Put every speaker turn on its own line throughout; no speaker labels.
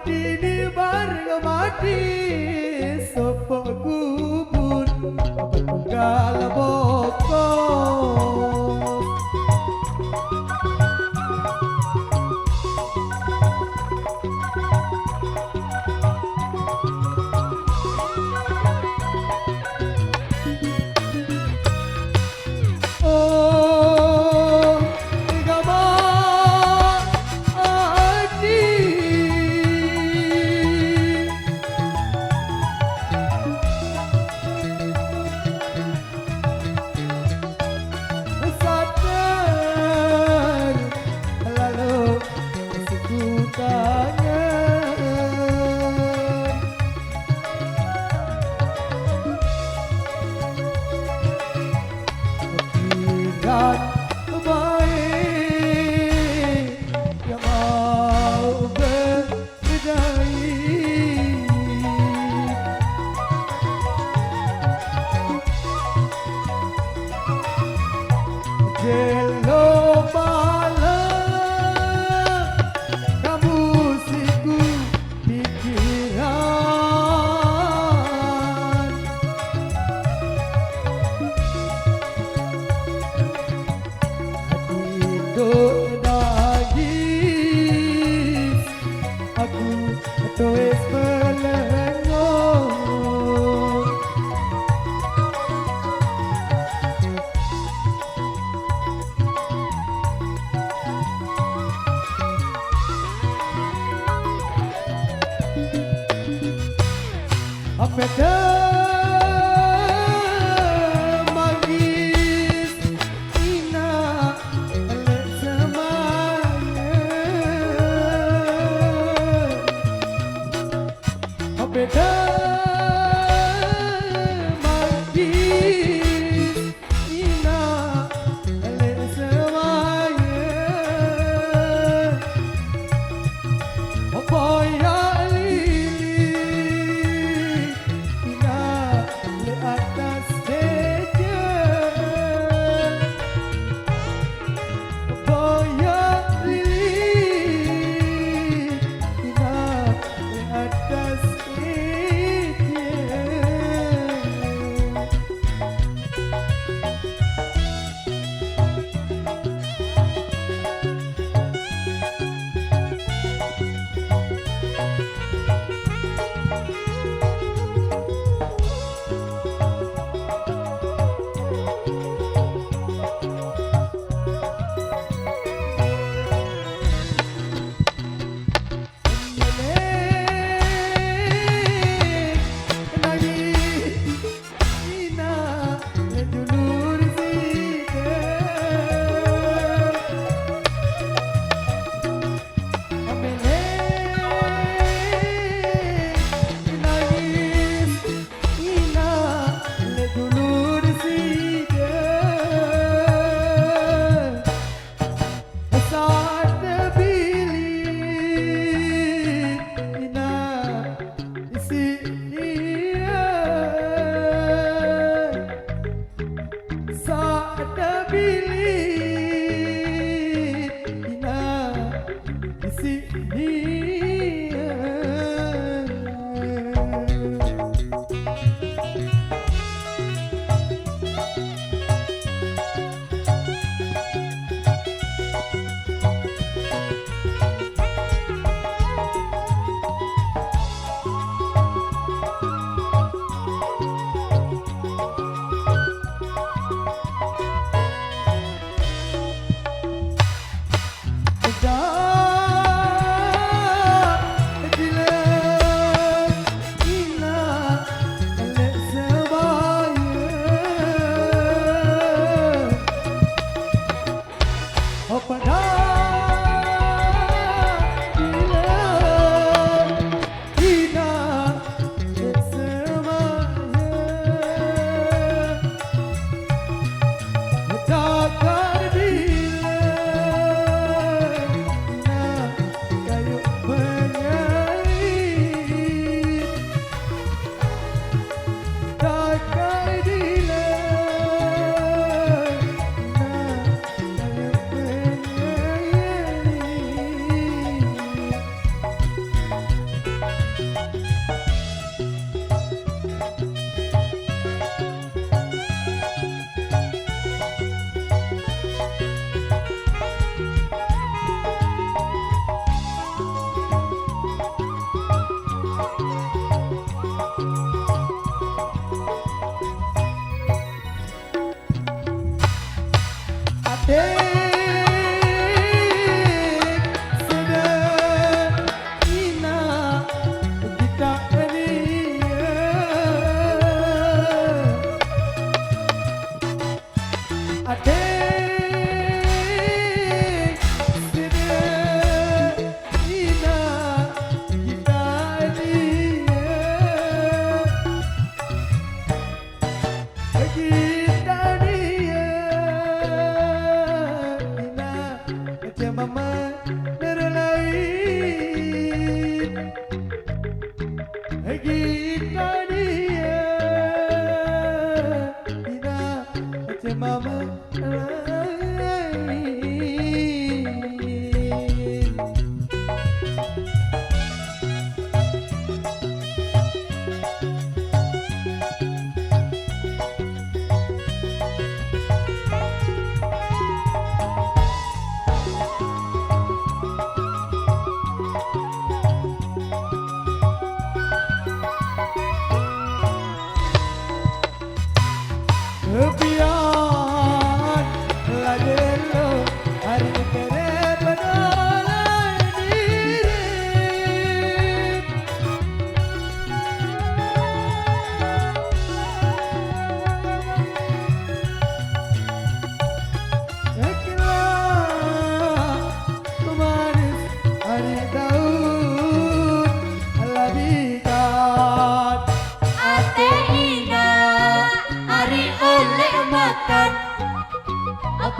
Dini bareng mati sopo kubur tunggal bokos. Hello malam kamu siku pikiran hati dok nangis aku terus melengong. Apeda magis ina elek semaya. Apeda magis ina elek semaya. Apa ya atas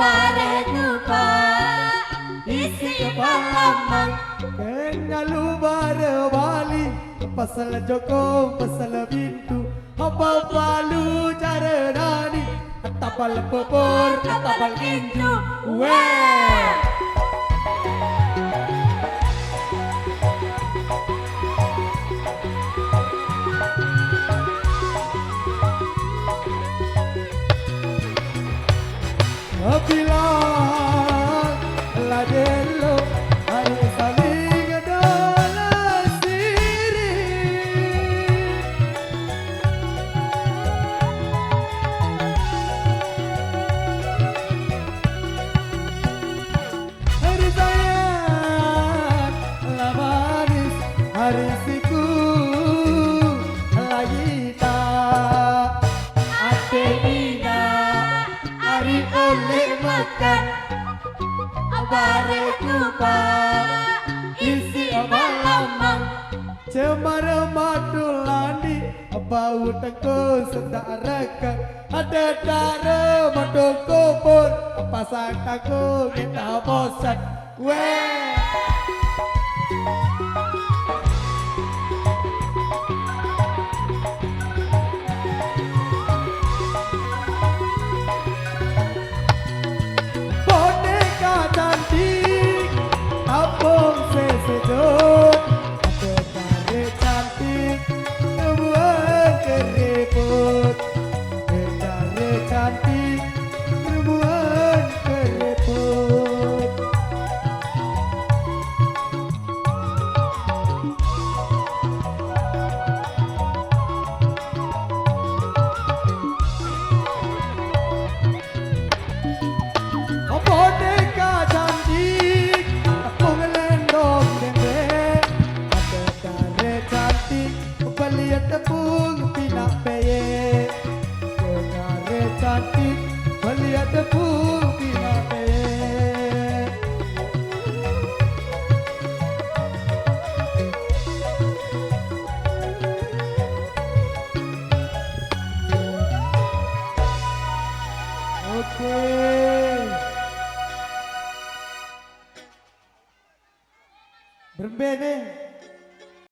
Bare lupa isi palaman
Kena lubar bali pasal Joko pasal Bintu apa palu cara nani tapal popor tapal
pintu
weh Apila ladelo hari saling adalah siri hari sayang lamaris hari siku lagi tak
ate bina hari oleh makan bare lupa isi palaman
Cemara madulani bau tengku sedak rekan ada cara madul kubur pasang taku kita bosan weh boneka cantik kampung sesedot ada tarik cantik temuan kereput ada tarik cantik temuan kereput boneka cantik kampung lendong dendeng ada tarik cantik beliat tepung pinak peye tarik cantik beliat tepung pinak peye oke berbeda